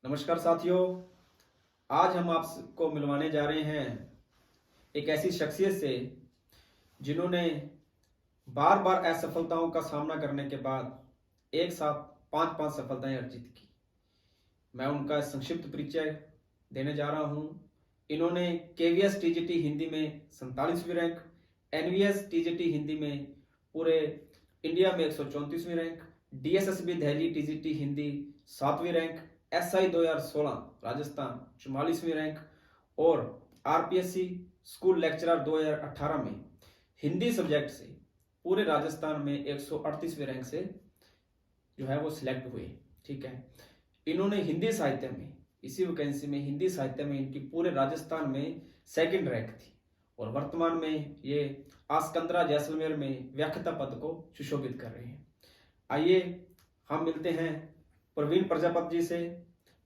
नमस्कार साथियों। आज हम आपको मिलवाने जा रहे हैं एक ऐसी शख्सियत से जिन्होंने बार बार असफलताओं का सामना करने के बाद एक साथ पांच पांच सफलताएं अर्जित की। मैं उनका संक्षिप्त परिचय देने जा रहा हूं। इन्होंने केवीएस टीजीटी हिंदी में 47वीं रैंक, एनवीएस टीजीटी हिंदी में पूरे इंडिया में 134वीं rank, DSSB Delhi TGT Hindi 7वीं रैंक, एसआई 2016 राजस्थान 44वीं रैंक और आरपीएससी स्कूल लेक्चरर 2018 में हिंदी सब्जेक्ट से पूरे राजस्थान में 138वीं रैंक से जो है वो सिलेक्ट हुए। ठीक है, इन्होंने हिंदी साहित्य में इसी वैकेंसी में हिंदी साहित्य में इनकी पूरे राजस्थान में सेकंड रैंक थी और वर्तमान में ये आस्कंदरा जैसलमेर में व्याख्याता पद को सुशोभित कर रहे हैं। आइए हम मिलते हैं प्रवीण प्रजापति जी से।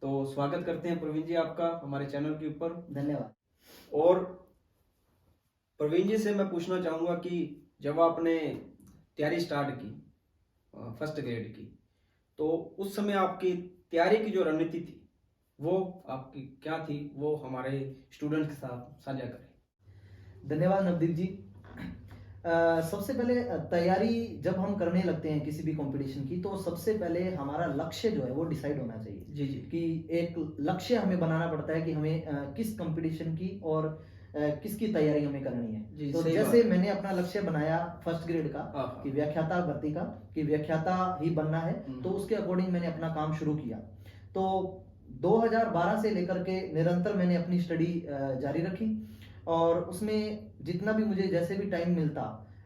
तो स्वागत करते हैं प्रवीण जी आपका हमारे चैनल के ऊपर। धन्यवाद। और प्रवीण जी से मैं पूछना चाहूँगा कि जब आपने तैयारी स्टार्ट की फर्स्ट ग्रेड की, तो उस समय आपकी तैयारी की जो रणनीति थी वो आपकी क्या थी, वो हमारे स्टूडेंट के साथ साझा करें। धन्यवाद नवदीप जी। सबसे पहले तैयारी जब हम करने लगते हैं किसी भी कंपटीशन की, तो सबसे पहले हमारा लक्ष्य जो है वो डिसाइड होना चाहिए। जी जी। कि एक लक्ष्य हमें बनाना पड़ता है कि हमें किस कंपटीशन की और किसकी तैयारी हमें करनी है। जी, तो सही जैसे बात। मैंने अपना लक्ष्य बनाया फर्स्ट ग्रेड का हाँ, कि व्याख्याता भर्ती का, कि व्याख्याता ही बनना है, तो उसके अकॉर्डिंग मैंने अपना काम शुरू किया। तो 2012 से लेकर के निरंतर मैंने अपनी स्टडी जारी रखी और उसमें जितना भी मुझे जैसे भी टाइम मिलता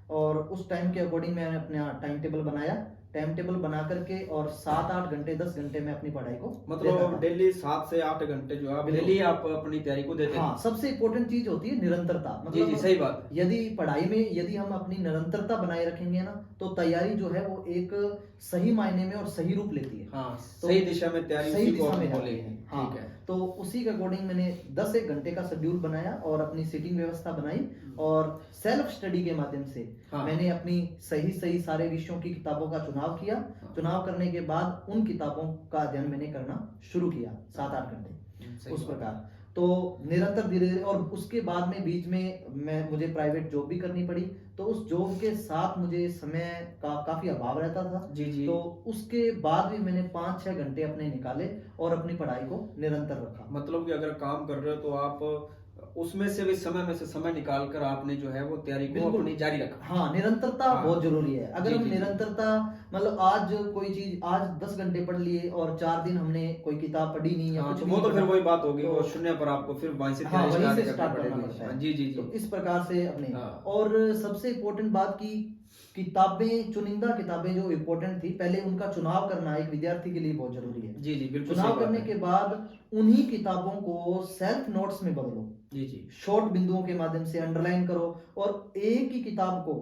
और उस टाइम के अकॉर्डिंग मैंने अपना टाइम टेबल बनाया। टाइम टेबल बना करके और 7-8 घंटे 10 घंटे में अपनी पढ़ाई को देता मतलब था। डेली 7 से 8 घंटे जो आप बिल्कुल। डेली आप अपनी तैयारी को देते हाँ, हैं। सबसे इम्पोर्टेंट चीज होती है निरंतरता। जी जी, सही बात है। यदि पढ़ाई में यदि हम अपनी निरंतरता बनाए रखेंगे ना, तो तैयारी जो है वो एक सही मायने में और सही रूप लेती है। हाँ, तो सही दिशा में तैयारी सही उसी को दिशा हम में जाती बोलेंगे। है। हाँ, ठीक है। तो उसी के अकॉर्डिंग मैंने 10-1 घंटे का शेड्यूल बनाया और अपनी सीटिंग व्यवस्था बनाई और सेल्फ स्टडी के माध्यम से हाँ। मैंने अपनी सही सारे विषयों की किताबों का चुनाव किया। चुनाव करने के बाद उन किताबों का अध्ययन मैंने करना शुरू किया 7-8 घंटे उस प्रकार। तो निरंतर धीरे धीरे, और उसके बाद में बीच में मुझे प्राइवेट जॉब भी करनी पड़ी। तो उस जॉब के साथ मुझे समय का काफी अभाव रहता था। जी जी। तो उसके बाद भी मैंने 5-6 घंटे अपने निकाले और अपनी पढ़ाई को निरंतर रखा। मतलब कि अगर काम कर रहे हो तो आप उसमें से भी समय में से समय निकाल कर आपने जो है वो तैयारी को बिल्कुल अपनी जारी रखा। हाँ, निरंतरता हाँ। बहुत जरूरी है। अगर जी, हम जी, जी। निरंतरता, मतलब आज कोई चीज आज 10 घंटे पढ़ लिए और 4 दिन हमने कोई किताब पढ़ी नहीं या हाँ, कुछ तो भी वो तो नहीं फिर पढ़ा, वही बात होगी, तो वो शून्य पर आपको फिर वहीं से हाँ, तैयारी वहीं स्टार्ट से स्टार्ट करना पड़ेगी। पड़ता हाँ, है। जी जी जी। तो इस प्रकार से अपने हाँ। और सबसे इम्पोर्टेंट बात की किताबें, चुनिंदा किताबें जो इम्पोर्टेंट थी, पहले उनका चुनाव करना एक विद्यार्थी के लिए बहुत जरूरी है। जी जी, बिल्कुल चुनाव सही बात करने है। के बाद उन्हीं किताबों को सेल्फ नोट्स में बदलो। जी जी। शॉर्ट बिंदुओं के माध्यम से अंडरलाइन करो और एक ही किताब को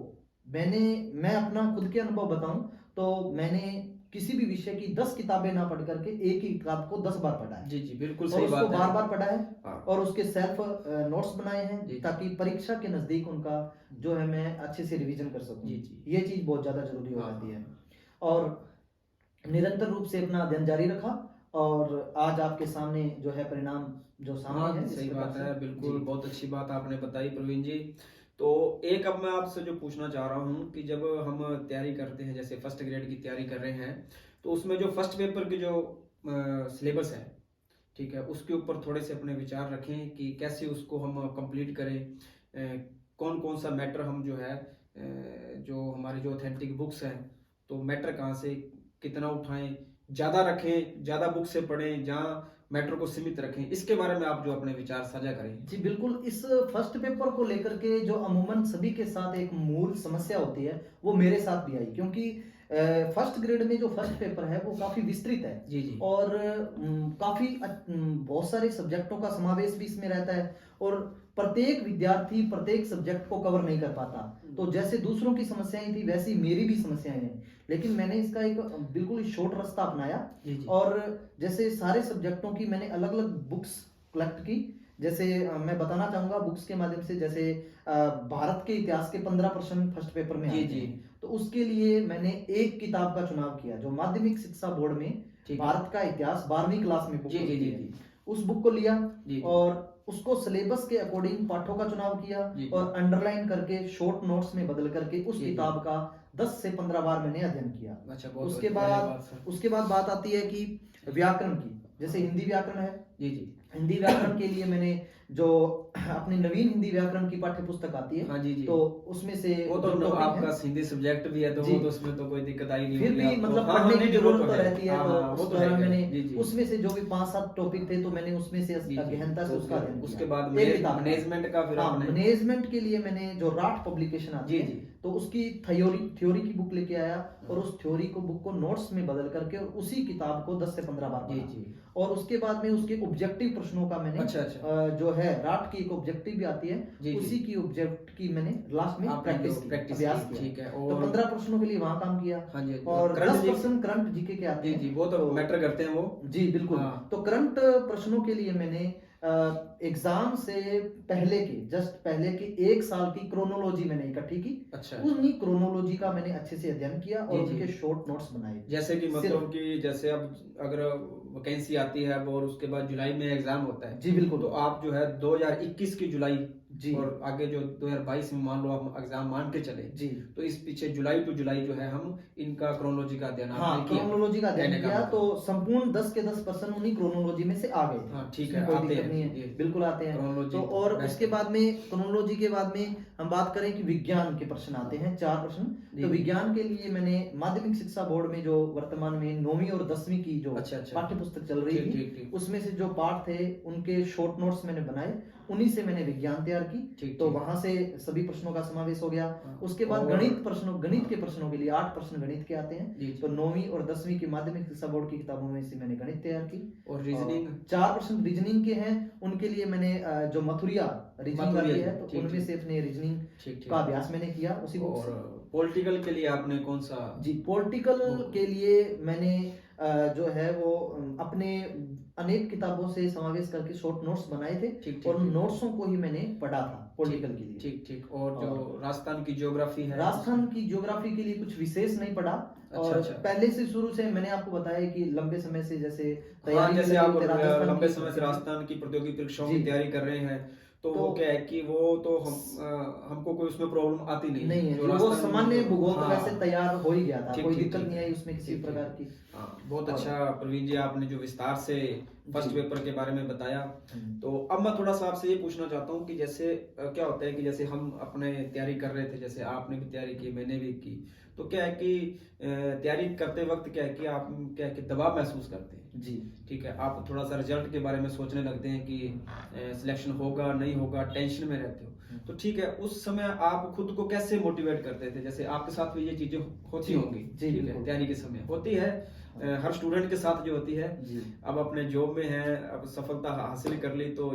मैं अपना खुद के अनुभव बताऊं तो मैंने किसी भी विषय की 10 किताबें ना पढ़ करके एक ही किताब को 10 बार पढ़ा है। जी जी, बिल्कुल और सही उसको बात है। बार बार पढ़ा है हाँ। और उसके सेल्फ नोट्स बनाए जी। हैं ताकि परीक्षा के नजदीक उनका जो है मैं अच्छे से रिवीजन कर सकूं। जी जी। ये चीज बहुत ज्यादा जरूरी हो हाँ। जाती है। और निरंतर रूप से अपना अध्ययन जारी रखा और आज आपके सामने जो है परिणाम जो सामने हाँ, है। इस सही प्रकार बात से। है, बिल्कुल जी। बहुत अच्छी बात आपने बताई प्रवीण जी। तो एक अब मैं आपसे जो पूछना चाह रहा हूँ कि जब हम तैयारी करते हैं, जैसे फर्स्ट ग्रेड की तैयारी कर रहे हैं, तो उसमें जो फर्स्ट पेपर की जो सिलेबस है, ठीक है, उसके ऊपर थोड़े से अपने विचार रखें कि कैसे उसको हम कंप्लीट करें। कौन कौन सा मैटर हम जो है जो हमारे जो ऑथेंटिक बुक्स हैं, तो मैटर कहाँ से कितना उठाएं, ज़्यादा रखें, ज़्यादा बुक से पढ़ें, जहाँ मैटर को सीमित रखें, इसके बारे में आप जो अपने विचार साझा करें। जी बिल्कुल। इस फर्स्ट पेपर को लेकर के जो अमूमन सभी के साथ एक मूल समस्या होती है, वो मेरे साथ भी आई, क्योंकि फर्स्ट ग्रेड में जो फर्स्ट पेपर है वो काफी विस्तृत है। जी जी। और काफी बहुत सारे सब्जेक्टों का समावेश भी इसमें रहता है और प्रत्येक विद्यार्थी प्रत्येक सब्जेक्ट को कवर नहीं कर पाता। तो जैसे दूसरों की समस्याएं थी वैसी मेरी भी समस्याएं हैं, लेकिन मैंने इसका एक बिल्कुल शॉर्ट रास्ता अपनाया। जी जी। और जैसे सारे सब्जेक्टों की मैंने अलग अलग बुक्स कलेक्ट की। जैसे मैं बताना चाहूंगा बुक्स के माध्यम से, जैसे भारत के इतिहास के 15 प्रश्न फर्स्ट पेपर में जी आते जी। हैं, तो उसके लिए मैंने एक किताब का चुनाव किया जो माध्यमिक शिक्षा बोर्ड में ठीक है। भारत का इतिहास 12वीं क्लास में बुक जी जी होती जी है, जी उस बुक को लिया जी और उसको सिलेबस के अकॉर्डिंग पाठों का चुनाव किया जी जी। और अंडरलाइन करके शॉर्ट नोट्स में बदल करके उस जी, जी। किताब का 10 से 15 बार मैंने अध्ययन किया। अच्छा, बहुत उसके बढ़िया बाद बात सर। उसके बाद बात आती है कि व्याकरण की, जैसे हिंदी व्याकरण है, जी जी हिंदी व्याकरण के लिए मैंने जो अपनी नवीन हिंदी व्याकरण की पाठ्य पुस्तक आती है, हाँ जी जी। तो उसमें से वो तो जो टॉपिक आपका है, हिंदी सब्जेक्ट भी है तो जी। वो तो उसमें तो कोई दिक्कत आई नहीं फिर होगी भी आपको। मतलब हाँ, हाँ, पढ़ने की नहीं, नहीं, वो जरूरत तो तो है। रहती है, हाँ, तो हाँ, वो उस तो है दौरान ही है। मैंने जी जी उसमें से जो भी 5-7 टॉपिक थे तो मैंने उसमें से जी जी। गहनता से तो उसका फिर अध्ययन उसके किया। बाद एक किताब का। मैनेजमेंट का फिर हाँ, आपने मैनेजमेंट के लिए मैंने जो राठ पब्लिकेशन आती जी है, जी तो उसकी थ्योरी की बुक लेके आया और उस थ्योरी को बुक को नोट्स में बदल करके और उसी किताब को 10 से 15 बार जी पढ़ा। जी। और उसके बाद में उसके ऑब्जेक्टिव प्रश्नों का मैंने अच्छा अच्छा जो है राठ की एक ऑब्जेक्टिव भी आती है, जी जी। उसी की ऑब्जेक्ट की मैंने लास्ट में आपने प्रैक्टिस जो की, प्रैक्टिस अभ्यास की, किया। ठीक है। तो और 15 प्रश्नों के लिए वहां काम किया हाँ जी और करंट 10% करंट जीके के आते जी हैं। जी, वो तो मैटर करते हैं वो। जी बिल्कुल। हाँ। तो करंट प्रश्नों के लिए मैंने एग्जाम से पहले के जस्ट पहले के 1 साल की क्रोनोलॉजी मैंने इकट्ठी की। अच्छा उन्हीं क्रोनोलॉजी का मैंने अच्छे से अध्ययन किया और जी, जी। उनके शॉर्ट नोट्स बनाए। जैसे कि सिर्फ- मतलब कि जैसे अब अगर वैकेंसी आती है अब और उसके बाद जुलाई में एग्जाम होता है, जी बिल्कुल। तो आप जो है 2021 की जुलाई जी और आगे जो 2022 में मान लो आप एग्जाम मान के चले, जी तो इस पीछे जुलाई टू जुलाई जो है हम इनका क्रोनोलॉजी का अध्ययन हाँ, आपने किया। क्रोनोलॉजी का अध्ययन कहने का किया मतलब। तो संपूर्ण 10 के 10% उन्हीं क्रोनोलॉजी में से आ गए थे। हाँ, ठीक इसमें है, कोई आते दिक्कत हैं, नहीं है, ये बिल्कुल आते हैं। क्रोनोलॉजी तो तो और बेस्ट उसके है। बाद में क्रोनोलॉजी के बाद में हम बात करें कि विज्ञान के प्रश्न आते हैं, 4 प्रश्न। जी, तो जी। विज्ञान के लिए मैंने माध्यमिक शिक्षा बोर्ड में जो वर्तमान में 9वीं और 10वीं की जो अच्छा, अच्छा। पाठ्य पुस्तक चल रही ठीक, थी, ठीक, ठीक। उसमें से जो पाठ थे उनके शॉर्ट नोट्स मैंने बनाए, उन्हीं से मैंने विज्ञान तैयार की। ठीक, तो ठीक। वहां से सभी प्रश्नों का समावेश हो गया। हाँ, उसके बाद और- गणित के प्रश्नों के लिए 8 प्रश्न गणित के आते हैं। जी, जी। तो 9वीं और 10वीं की माध्यमिक शिक्षा बोर्ड की किताबों में से मैंने गणित तैयार की। और रीजनिंग 4 प्रश्न रीजनिंग के हैं, उनके लिए मैंने जो मथुरिया रीजनिंग मथुरिया आती जी, है, तो ठीक, उनमें ठीक। से अपने रीजनिंग ठीक ठीक का अभ्यास मैंने किया उसी बुक से। और पॉलिटिकल के लिए आपने कौन सा जी, पॉलिटिकल वो- के लिए मैंने जो है वो अपने अनेक किताबों से समावेश करके शॉर्ट नोट्स बनाए थे ठीक, ठीक, और उन ठीक। नोट्सों को ही मैंने पढ़ा था पॉलिटिकल के लिए। ठीक ठीक। और जो राजस्थान की ज्योग्राफी है राजस्थान की ज्योग्राफी के लिए कुछ विशेष नहीं पढ़ा। अच्छा, और अच्छा। पहले से शुरू से मैंने आपको बताया कि लंबे समय से जैसे हाँ, तैयारी में जैसे लगे आप हुए थे राजस्थान लंबे की। समय से राजस्थान की प्रतियोगी परीक्षाओं जी। की तैयारी कर रहे हैं, तो वो तो- क्या है कि वो तो हमको कोई उसमें प्रॉब्लम आती नहीं नहीं है जो जी, वो राजस्थान में सामान्य जो- भूगोल तो हाँ, वैसे तैयार हो ही गया था, ठीक, कोई ठीक, दिक्कत ठीक। नहीं आई उसमें किसी ठीक, प्रकार ठीक। की। हाँ, बहुत और- अच्छा प्रवीण जी आपने जो विस्तार से फर्स्ट जी। पेपर के बारे में बताया। हम्म। तो अब मैं थोड़ा सा आपसे ये पूछना चाहता हूँ कि जैसे क्या होता है कि जैसे हम अपने तैयारी कर रहे थे, जैसे आपने भी तैयारी की, मैंने भी की, तो क्या है कि तैयारी करते वक्त क्या है कि आप क्या है कि दबाव महसूस करते हैं। जी ठीक है, आप थोड़ा सा रिजल्ट के बारे में सोचने लगते हैं कि सिलेक्शन होगा नहीं होगा, टेंशन में रहते हो। तो ठीक है, उस समय आप खुद को कैसे मोटिवेट करते थे? जैसे आपके साथ भी ये चीजें होती जी, होंगी, जी, ठीक है, बिल्कुल। तैयारी के समय होती है, हर स्टूडेंट के साथ जो होती है। जी अब अपने जॉब में है, अब सफलता हासिल कर ली तो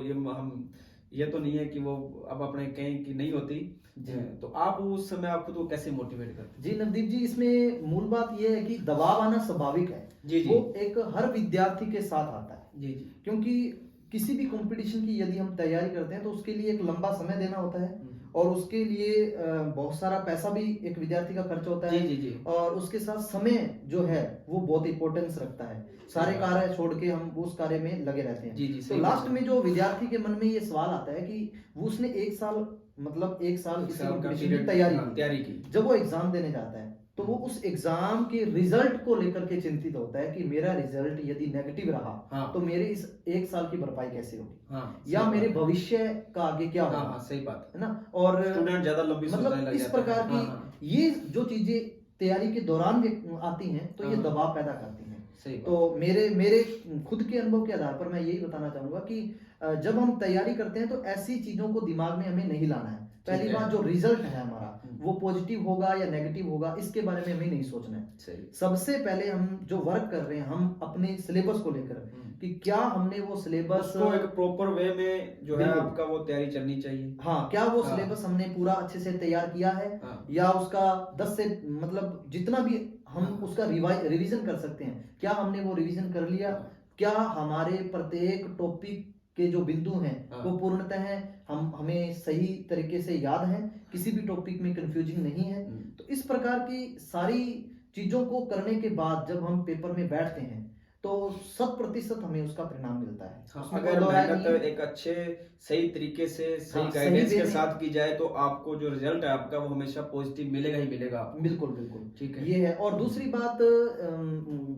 ये तो नहीं है कि वो अब अपने कहें कि नहीं होती। जी। तो आप उस समय आप खुद को कैसे मोटिवेट करते? जी नवदीप जी, इसमें मूल बात यह है कि दबाव आना स्वाभाविक है। जी, जी। वो एक हर विद्यार्थी के साथ आता है, जी जी। क्योंकि किसी भी कंपटीशन की यदि हम तैयारी करते हैं तो उसके लिए एक लंबा समय देना होता है और उसके लिए बहुत सारा पैसा भी एक विद्यार्थी का खर्च होता जी है। जी जी। और उसके साथ समय जो है वो बहुत इंपॉर्टेंस रखता है। सारे बात। कार्य छोड़ के हम उस कार्य में लगे रहते हैं। जी, जी, तो सही लास्ट बात। में जो विद्यार्थी के मन में ये सवाल आता है कि वो उसने 1 साल मतलब 1 साल किसी साल का कंपटीशन की पीरियड तैयारी की। जब वो एग्जाम देने जाता है तो वो उस एग्जाम के रिजल्ट को लेकर के चिंतित होता है कि मेरा रिजल्ट यदि नेगेटिव रहा हाँ। तो मेरे इस 1 साल की भरपाई कैसे होगी, हाँ, या सही मेरे बात। भविष्य का आगे क्या हाँ होगा, हाँ, सही बात है ना। और स्टूडेंट ज्यादा लंबी सोचने मतलब लग इस जाते हैं। प्रकार की हाँ, हाँ, ये जो चीजें तैयारी के दौरान भी आती हैं तो ये हाँ। दबाव पैदा करती हैं। सही बात। तो मेरे खुद के अनुभव के आधार पर मैं यही बताना चाहूंगा कि जब हम तैयारी करते हैं तो ऐसी चीजों को दिमाग में हमें नहीं लाना है। पहली है। बात, जो रिजल्ट है हमारा वो पॉजिटिव होगा या नेगेटिव होगा इसके बारे में हमें नहीं सोचना है। सही। सबसे पहले हम जो वर्क कर रहे हैं हम अपने सिलेबस को लेकर कि क्या हमने वो सिलेबस उसको एक प्रॉपर वे में जो है बिल्कुल। आपका वो तैयारी चलनी चाहिए। हाँ, क्या वो हाँ। सिलेबस हमने पूरा अच्छे से तैयार किया है, हाँ। या उसका 10 से मतलब जितना भी हम हाँ। उसका रिवीजन कर सकते हैं, क्या हमने वो रिवीजन कर लिया, हाँ। क्या हमारे प्रत्येक टॉपिक के जो बिंदु हैं हाँ। वो पूर्णतः हैं, हमें सही तरीके से याद हैं, किसी भी टॉपिक में कंफ्यूजिंग नहीं है। तो इस प्रकार की सारी चीजों को करने के बाद जब हम पेपर में बैठते हैं तो 100% हमें उसका परिणाम मिलता है। हाँ, उसमें अगर कोई दो राय नहीं मेहनत है। एक अच्छे सही तरीके से सही हाँ, सही गाइडेंस वे के में। साथ की जाए तो आपको जो रिजल्ट है आपका वो हमेशा पॉजिटिव मिलेगा ही मिलेगा आपको। बिल्कुल बिल्कुल, ठीक है। ये है। और दूसरी बात,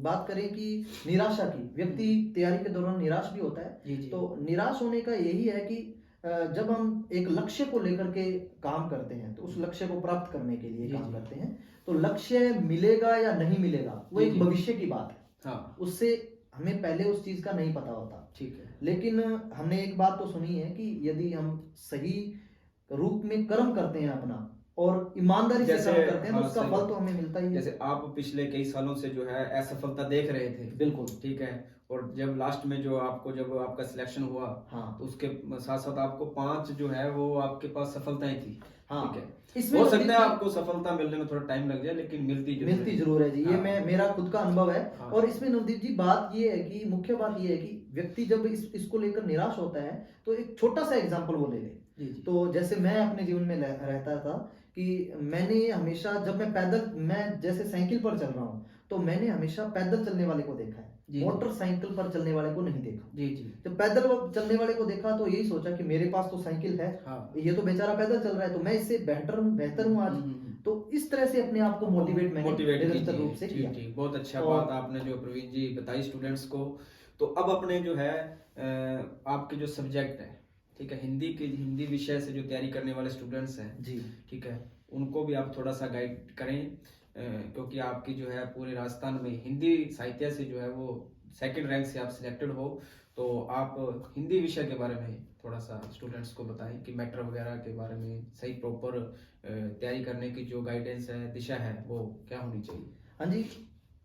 बात करें कि निराशा की, व्यक्ति तैयारी के दौरान निराश भी होता है। जी जी। तो निराश होने का यही है कि जब हम एक लक्ष्य को लेकर के काम करते हैं, तो उस लक्ष्य को प्राप्त करने के लिए जी, काम जी। करते हैं, तो लक्ष्य मिलेगा या नहीं मिलेगा वो जी, एक जी। भविष्य की बात है। हाँ, उससे हमें पहले उस चीज का नहीं पता होता। ठीक है। लेकिन हमने एक बात तो सुनी है कि यदि हम सही रूप में कर्म करते हैं अपना और ईमानदारी से जैसे कर्म करते हैं, तो हाँ, उसका सही फल बात। तो हमें मिलता ही है। जैसे आप पिछले कई सालों से जो है असफलता देख रहे थे, बिल्कुल। ठीक है, और जब लास्ट में जो आपको जब आपका सिलेक्शन हुआ हाँ तो उसके साथ साथ आपको 5 जो है वो आपके पास सफलताएं थी। हाँ, ठीक है, इसमें हो नवदीप सकता है जी, आपको सफलता मिलने में थोड़ा टाइम लग जाए लेकिन मिलती जरूर मिलती है। जरूर है जी, ये हाँ, मैं मेरा खुद का अनुभव है। हाँ। और इसमें नवदीप जी बात ये है कि मुख्य बात ये है कि व्यक्ति जब इसको लेकर निराश होता है, तो एक छोटा सा एग्जांपल वो ले ले। जी जी। तो जैसे मैं अपने जीवन में रहता था कि मैंने हमेशा, जब मैं जैसे साइकिल पर चल रहा हूँ, तो मैंने हमेशा पैदल चलने वाले को देखा है, जी, जी। मोटरसाइकिल पर चलने वाले को नहीं देखा। जी जी। जब पैदल चलने वाले को देखा तो यही सोचा कि मेरे पास तो साइकिल है, हाँ। ये तो बेचारा पैदल चल रहा है, तो मैं इससे बेहतर हूँ आज। तो इस तरह से अपने आप को मोटिवेट मैंने निरंतर रूप से किया। ठीक, बहुत अच्छा और बात आपने जो प्रवीण जी बताई स्टूडेंट्स को। तो अब अपने जो है आपके जो सब्जेक्ट है, ठीक है, हिंदी विषय से जो तैयारी करने वाले स्टूडेंट्स हैं, जी, ठीक है, उनको भी आप थोड़ा सा गाइड करें, क्योंकि आपकी जो है पूरे राजस्थान में हिंदी साहित्य से जो है वो सेकंड रैंक से आप सिलेक्टेड हो, तो आप हिंदी विषय के बारे में थोड़ा सा स्टूडेंट्स को बताएं कि मैटर वगैरह के बारे में सही प्रॉपर तैयारी करने की जो गाइडेंस है, दिशा है, वो क्या होनी चाहिए। हाँ जी,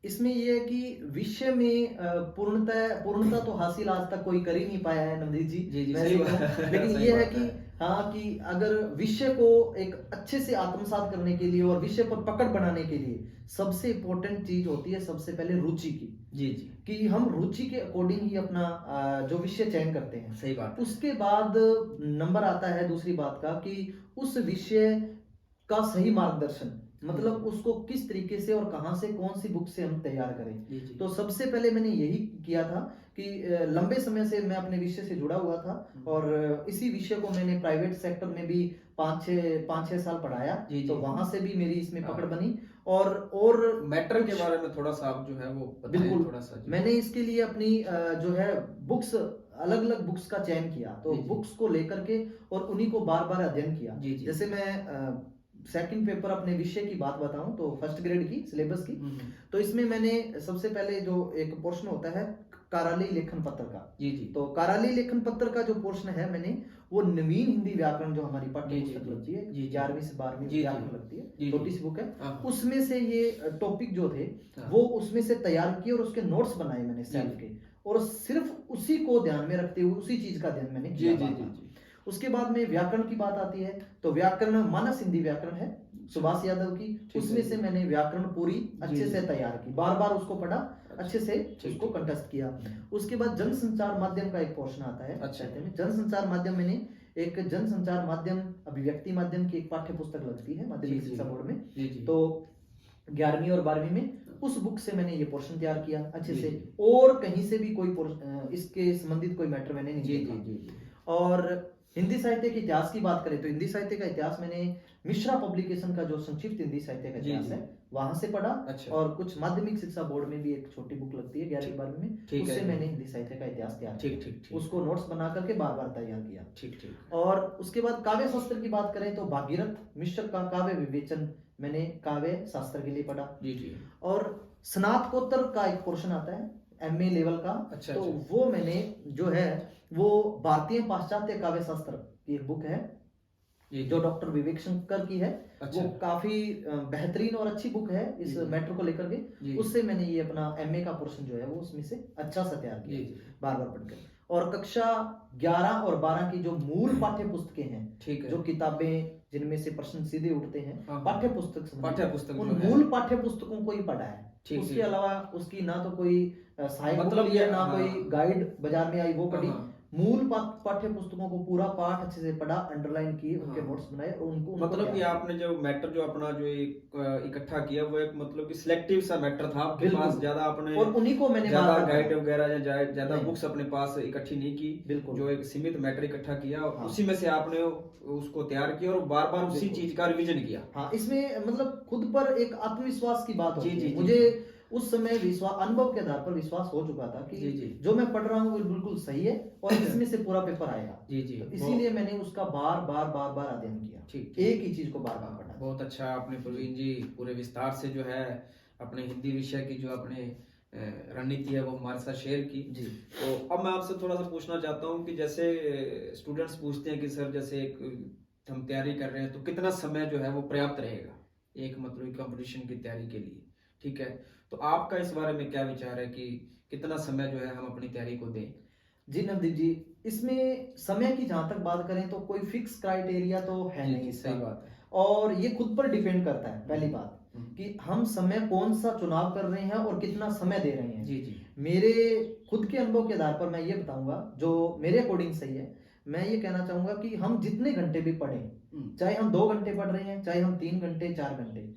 इसमें ये है कि विषय में पूर्णता तो हासिल आज तक कोई कर ही नहीं पाया है नवनीत जी। जी जी, मैं सही ऐसे बात कहूँ। है, लेकिन सही ये है बात कि हाँ, कि अगर विषय को एक अच्छे से आत्मसात करने के लिए और विषय पर पकड़ बनाने के लिए सबसे इम्पोर्टेंट चीज होती है सबसे पहले रुचि की। जी जी, कि हम रुचि के अकॉर्डिंग ही अपना जो विषय चयन करते हैं। सही बात है। उसके बाद नंबर आता है दूसरी बात का कि उस विषय का सही मार्गदर्शन, मतलब उसको किस तरीके से और कहां से, कौन सी बुक से हम तैयार करें। जी जी। तो सबसे पहले मैंने यही किया था कि लंबे समय से मैं अपने विषय से जुड़ा हुआ था और इसी विषय को मैंने प्राइवेट सेक्टर में भी 5-6 साल पढ़ाया। जी, जी। तो वहां से भी मेरी इसमें हाँ। पकड़ बनी। और मैटर के बारे में थोड़ा सा आप जो है वो बताएं बिल्कुल, थोड़ा सा जी। मैंने इसके लिए अपनी जो है बुक्स, अलग अलग बुक्स का चयन किया। तो जी, जी। बुक्स को लेकर के और उन्हीं को बार बार अध्ययन किया। जी, जी। जैसे मैं सेकंड पेपर अपने विषय की बात बताऊं तो फर्स्ट ग्रेड की सिलेबस की, तो इसमें मैंने सबसे पहले जो एक पोर्शन होता है कार्यालय लेखन पत्र का, जी जी। तो कार्यालय लेखन पत्र का जो पोर्शन है मैंने वो नवीन हिंदी व्याकरण जो हमारी पाठ्य जी, जी, पुस्तक जी। लगती है, जी, जी। 11वीं से 12वीं जी, जी। व्याकरण लगती जी, है, जी। छोटी सी बुक है, हाँ। उसमें से ये टॉपिक जो थे हाँ। वो उसमें से तैयार किए और उसके नोट्स बनाए मैंने सेल्फ के, और सिर्फ उसी को ध्यान में रखते हुए उसी चीज का ध्यान मैंने जी किया जी बार जी बार। जी। उसके बाद में व्याकरण की बात आती है, तो व्याकरण मानस हिंदी व्याकरण है सुभाष यादव की, ठीक उसमें है। से मैंने व्याकरण पूरी अच्छे जी, से जी। तैयार की, बार बार उसको पढ़ा, अच्छे से ठीक, उसको ठीक। कंटेस्ट किया। उसके बाद जनसंचार माध्यम का एक पोर्शन आता है अच्छा। साहित्य में। जनसंचार माध्यम मैंने एक जनसंचार माध्यम अभिव्यक्ति माध्यम की एक पाठ्य पुस्तक लगती है माध्यमिक जी, जी। शिक्षा बोर्ड में, जी जी। तो 11वीं और 12वीं में उस बुक से मैंने ये पोर्शन तैयार किया अच्छे जी, से, जी। और कहीं से भी कोई इसके संबंधित कोई मैटर मैंने नहीं जी जी देखा। जी जी। और हिंदी साहित्य के इतिहास की बात करें तो हिंदी साहित्य का इतिहास मैंने मिश्रा पब्लिकेशन का जो संक्षिप्त हिंदी साहित्य का जी, इतिहास जी। है वहां से पढ़ा। अच्छा। और कुछ माध्यमिक शिक्षा बोर्ड में भी एक छोटी बुक लगती है 11वीं 12वीं में, ठीक है उससे जी। मैंने हिंदी साहित्य का इतिहास तैयार ठीक किया, ठीक ठीक। उसको नोट्स बना करके बार बार तैयार किया। ठीक ठीक। और उसके बाद काव्य शास्त्र की बात करें तो भागीरथ मिश्र का काव्य विवेचन मैंने काव्य शास्त्र के लिए पढ़ा। जी जी। और स्नातकोत्तर का एक पोर्शन आता है एमए लेवल का, अच्छा, तो अच्छा। वो मैंने जो है वो भारतीय पाश्चात्य काव्य शास्त्र की एक बुक है जी, जो डॉक्टर विवेक शंकर की है। अच्छा। वो काफी बेहतरीन और अच्छी बुक है इस जी, जी। मैटर को लेकर के। जी। उससे मैंने ये अपना एमए का पोर्शन जो है वो उसमें से अच्छा सा तैयार जी, किया जी। बार बार पढ़कर। और कक्षा 11 और 12 की जो मूल पाठ्य पुस्तकें हैं, ठीक है। जो किताबें जिनमें से प्रश्न सीधे उठते हैं, हाँ, हाँ। पाठ्य पुस्तक संबंधित, पाठ्य पुस्तक उन जो है। मूल पाठ्य पुस्तकों को ही पढ़ा है। ठीक, उसके ठीक। अलावा उसकी ना तो कोई सहायक मतलब बुक ली है, ये, ना हाँ। कोई गाइड बाजार में आई वो पढ़ी। हाँ, हाँ। मूल पाठ्य पुस्तकों को पूरा पाठ अच्छे से पढ़ा, अंडरलाइन किए, उनके हाँ। नोट्स बनाए और उनको मतलब कि तैयार आपने जो मैटर जो अपना जो इकट्ठा किया वो एक मतलब कि सिलेक्टिव सा मैटर था आपके बिल्कुल। पास, ज्यादा आपने और उन्हीं को मैंने ज्यादा बार-बार गाइड पढ़ा। वगैरह या ज्यादा नहीं। बुक्स अपने पास इकट्ठी नहीं की, बिल्कुल। जो एक सीमित मैटर इकट्ठा किया हाँ। उसी में से आपने उसको तैयार किया और बार बार उसी बिल्कुल। चीज का रिवीजन किया। हाँ, इसमें मतलब खुद पर एक आत्मविश्वास की बात होती जी, है। जी, मुझे उस समय विश्वास, अनुभव के आधार पर विश्वास हो चुका था कि जी, जी। जो मैं पढ़ रहा हूँ वो बिल्कुल सही है और इसमें से पूरा पेपर आएगा। जी, जी। तो इसीलिए मैंने उसका बार बार अध्ययन किया, ठीक, एक ही चीज को बार बार पढ़ा। बहुत अच्छा आपने प्रवीण जी पूरे विस्तार से जो है अपने हिंदी विषय की जो अपने रणनीति है वो हमारे साथ शेयर की। जी। तो अब मैं आपसे थोड़ा सा पूछना चाहता हूँ कि जैसे स्टूडेंट्स पूछते हैं कि सर जैसे हम तैयारी कर रहे हैं तो कितना समय जो है वो पर्याप्त रहेगा एक मतलब कंपटीशन की तैयारी के लिए, ठीक है, तो आपका इस बारे में क्या विचार है कि कितना समय जो है हम अपनी तैयारी को दें? जी नवदीप जी, इसमें समय की जहां तक बात करें तो कोई फिक्स क्राइटेरिया तो है जी, नहीं जी, इसका। सही बात है। और ये खुद पर डिपेंड करता है, पहली बात कि हम समय कौन सा चुनाव कर रहे हैं और कितना समय दे रहे हैं। जी, जी। मेरे खुद के अनुभव के आधार पर मैं ये बताऊंगा जो मेरे अकॉर्डिंग सही है। मैं ये कहना चाहूंगा कि हम जितने घंटे भी पढ़ें, चाहे हम 2 घंटे पढ़ रहे हैं, चाहे हम 3 घंटे 4 घंटे,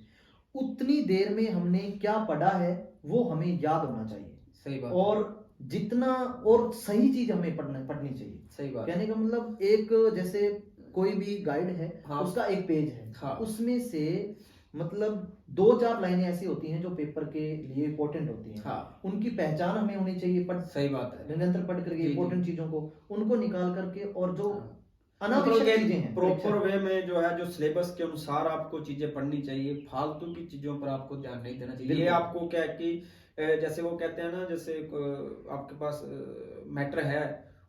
उतनी देर में हमने क्या पढ़ा है वो हमें याद होना चाहिए। सही बात। और जितना और सही चीज हमें पढ़नी चाहिए। सही बात। कहने का मतलब एक जैसे कोई भी गाइड है, हाँ। उसका एक पेज है, हाँ। उसमें से मतलब 2-4 लाइनें ऐसी होती हैं जो पेपर के लिए इंपॉर्टेंट होती हैं। हाँ। उनकी पहचान हमें होनी चाहिए, सही बात है। निरंतर पढ़ करके जी, जी। इंपॉर्टेंट चीजों को उनको निकाल करके, और जो हाँ। अनावश्यक मतलब चीजें हैं प्रॉपर वे में जो है जो सिलेबस के अनुसार आपको चीजें पढ़नी चाहिए, फालतू की चीजों पर आपको ध्यान नहीं देना चाहिए। ये बिल्कुल। आपको क्या है कि जैसे वो कहते हैं ना, जैसे आपके पास मैटर है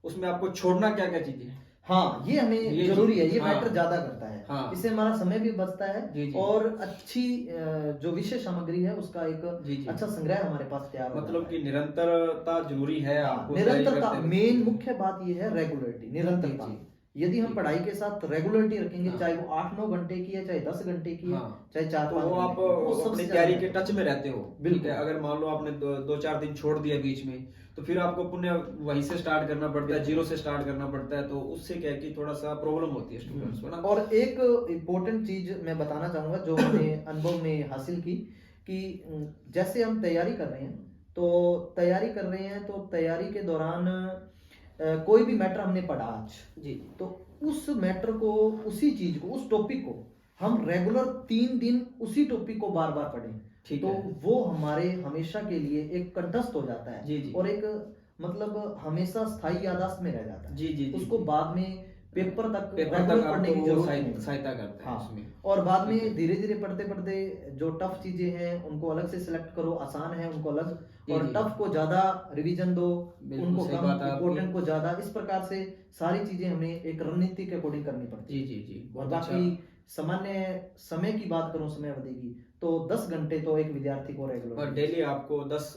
उसमें आपको छोड़ना क्या क्या चीजें हैं। हाँ, ये हमें ये जरूरी है, ये हाँ। मैटर ज्यादा करता है। हाँ। इससे हमारा समय भी बचता है जी, जी। और अच्छी जो विषय सामग्री है उसका एक जी, जी। अच्छा संग्रह हमारे पास तैयार हो मतलब जाता कि है। निरंतरता जरूरी है हाँ, आपको निरंतरता तैयारी करते मेन वक्त। मुख्य बात ये है, रेगुलरिटी, निरंतरता। जी, यदि हम जी। पढ़ाई के साथ रेगुलरिटी रखेंगे, हाँ। चाहे वो 8-9 घंटे की है, चाहे 10 घंटे की है, हाँ। चाहे 4-5 तो वो घंटे आप की है, वो सबसे अपनी ज्यादा तैयारी के महत्वपूर्ण टच में रहते हो। बिल्कुल। ठीक है, अगर मान लो आपने 2-4 दिन छोड़ दिया बीच में, तो फिर आपको पुनः वहीं से स्टार्ट करना पड़ता है, जीरो से स्टार्ट करना पड़ता है, तो उससे क्या है कि थोड़ा सा प्रॉब्लम होती है स्टूडेंट्स को ना। और एक इम्पोर्टेंट चीज मैं बताना चाहूंगा जो मैंने अनुभव में हासिल की, कि जैसे हम तैयारी कर रहे हैं तो तैयारी के दौरान कोई भी मैटर हमने पढ़ा आज जी। तो उस मैटर को, उसी चीज को, उस टॉपिक को हम रेगुलर 3 दिन उसी टॉपिक को बार बार पढ़ें, ठीक तो है। वो हमारे हमेशा के लिए एक कंठस्थ हो जाता है। जी, जी। और एक मतलब हमेशा स्थायी याददाश्त में रह जाता है। जी, जी, जी, उसको जी। बाद में पेपर तक पेपर तक पढ़ने की आपको जरूरत नहीं। सहायता करता है हाँ। उसमें। और बाद ठीक है। में धीरे धीरे पढ़ते पढ़ते जो टफ चीजें हैं उनको अलग से सिलेक्ट करो, आसान है उनको अलग, जी, और जी। टफ को ज्यादा रिवीजन दो, बिल्कुल उनको सही कम, बात है आपकी। इम्पोर्टेंट को ज्यादा। इस प्रकार से सारी चीजें हमें एक रणनीति के अकॉर्डिंग करनी पड़ती जी, जी, जी। है। और बहुत अच्छा। बाकी सामान्य समय की बात करूं, समय अवधि की, तो 10 घंटे तो एक विद्यार्थी को रेगुलर और डेली आपको 10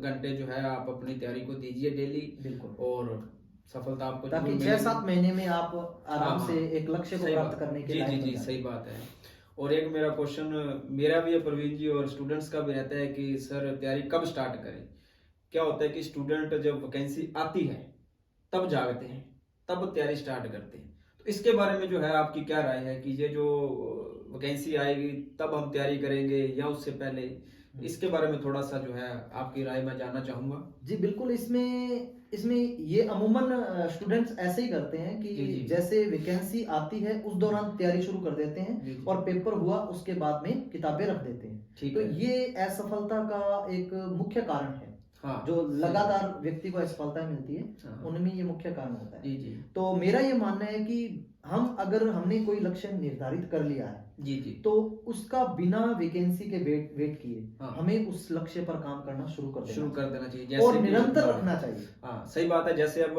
घंटे जो है आप अपनी तैयारी को दीजिए डेली, बिल्कुल, और सफलता आपको ताकि जरूर 6-7 मिलेगी। महीने में आप आराम हाँ, से एक लक्ष्य को सही प्राप्त बात। करने के जी, लायक जी, बन जी, जाते सही हैं। बात है। और एक मेरा क्वेश्चन मेरा भी है प्रवीण जी, और स्टूडेंट्स का भी रहता है कि सर तैयारी कब स्टार्ट करें। क्या होता है कि स्टूडेंट जब वैकेंसी आती है तब जागते हैं, तब तैयारी स्टार्ट करते हैं, तो इसके बारे में जो है आपकी क्या राय है कि ये जो वैकेंसी आएगी तब हम तैयारी करेंगे या उससे पहले, इसके बारे में थोड़ा सा जो है आपकी राय मैं जानना चाहूंगा। जी बिल्कुल, इसमें ये अमूमन स्टूडेंट्स ऐसे ही करते हैं कि जी, जी। जैसे वैकेंसी आती है उस दौरान तैयारी शुरू कर देते जी, हैं, जी। और पेपर हुआ उसके बाद में किताबें रख देते हैं। ठीक तो है। ये असफलता का एक मुख्य कारण है। हाँ, जो सही। लगातार व्यक्ति को असफलता मिलती है, हाँ। उनमें ये मुख्य कारण होता है। जी, जी। तो मेरा ये मानना है कि अगर हमने कोई लक्ष्य निर्धारित कर लिया है, जी, जी। तो उसका बिना वैकेंसी के वेट किए हाँ। हमें उस लक्ष्य पर काम करना शुरू कर देना चाहिए, और जैसे कि निरंतर रखना चाहिए। हाँ, सही बात है। जैसे अब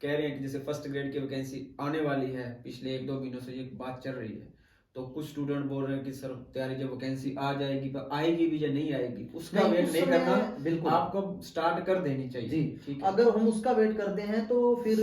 कह रहे हैं कि जैसे फर्स्ट ग्रेड की वैकेंसी आने वाली है, पिछले 1-2 महीनों से ये बात चल रही है, तो कुछ स्टूडेंट बोल रहे हैं कि सर तैयारी जब वैकेंसी आ जाएगी पर आएगी भी या नहीं आएगी, उसका नहीं, वेट उस नहीं समय करना, बिल्कुल आपको स्टार्ट कर देनी चाहिए। जी। ठीक है। अगर हम उसका वेट करते हैं तो फिर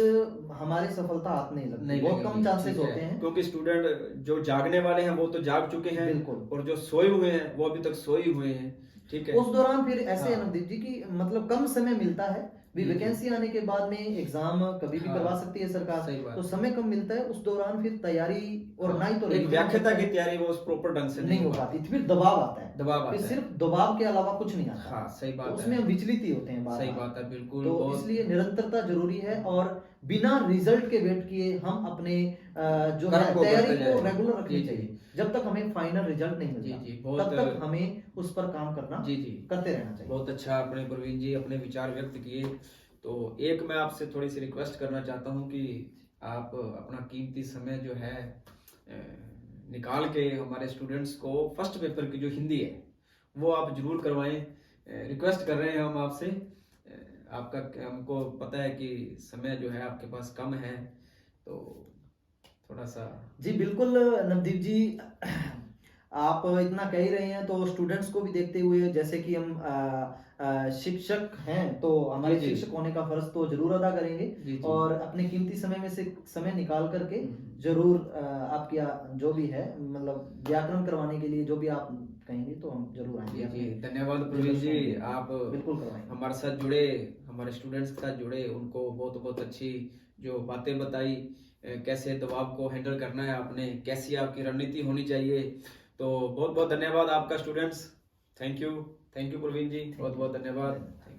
हमारी सफलता हाथ नहीं लगती, बहुत कम चांसेस ठीक है। होते हैं। क्योंकि स्टूडेंट जो जागने वाले हैं वो तो जाग चुके हैं, बिल्कुल। और जो सोए हुए हैं वो अभी तक सोए हुए हैं। ठीक है। उस दौरान फिर ऐसे हाँ। अनुभव जी की मतलब कम समय मिलता है भी जी, जी। वैकेंसी आने के बाद में एग्जाम कभी भी हाँ, करवा सकती है सही सरकार, बात तो है। समय कम मिलता है, उस दौरान फिर तैयारी और हाँ, ना ही तो एक रिवीजन व्याख्याता होता की है, तैयारी वो उस प्रॉपर ढंग से नहीं हो पाती, फिर दबाव आता है, दबाव फिर आता है। सिर्फ दबाव के अलावा कुछ नहीं आता, हाँ, सही तो बात उसमें है। हम विचलित ही होते हैं बार सही बार। बात है, बिल्कुल तो बहुत इसलिए निरंतरता जरूरी है, और बिना रिजल्ट के वेट किए हम अपने जो कर्म है को तैयारी करते को जाएं। रेगुलर जी, रखनी जी। चाहिए, जब तक हमें फाइनल रिजल्ट नहीं जी, मिलता, जी, बहुत तब तक हमें उस पर काम करना जी, जी। करते रहना चाहिए। बहुत अच्छा आपने प्रवीण जी अपने विचार व्यक्त किए। तो एक मैं आपसे थोड़ी सी रिक्वेस्ट करना चाहता हूँ कि आप अपना कीमती समय जो है निकाल के हमारे स्टूडेंट्स को फर्स्ट पेपर की जो हिंदी है वो आप जरूर करवाएं। रिक्वेस्ट कर रहे हैं हम आपसे। आपका हमको पता है कि समय जो है आपके पास कम है, तो थोड़ा सा। जी बिल्कुल नवदीप जी, आप इतना कह ही रहे हैं, तो स्टूडेंट्स को भी देखते हुए, जैसे कि हम शिक्षक हैं, तो हमारे जी, जी। शिक्षक होने का फर्ज तो जरूर अदा करेंगे, जी, जी। और अपने कीमती समय में से समय निकाल करके हम्म। जरूर आपकी जो भी है, मतलब व्याकरण करवाने के लिए जो भी आप कहेंगे तो हम जरूर आएंगे जी, अपने जी, धन्यवाद जो प्रवीण जी। दर्शकों को आप बिल्कुल करवाएंगे। हमारे साथ जुड़े, हमारे स्टूडेंट्स के साथ जुड़े, उनको बहुत बहुत अच्छी जो बातें बताई, कैसे दबाव को हैंडल करना है आपने, कैसी आपकी रणनीति होनी चाहिए। तो बहुत बहुत धन्यवाद आपका स्टूडेंट्स। थैंक यू प्रवीण जी, बहुत बहुत धन्यवाद।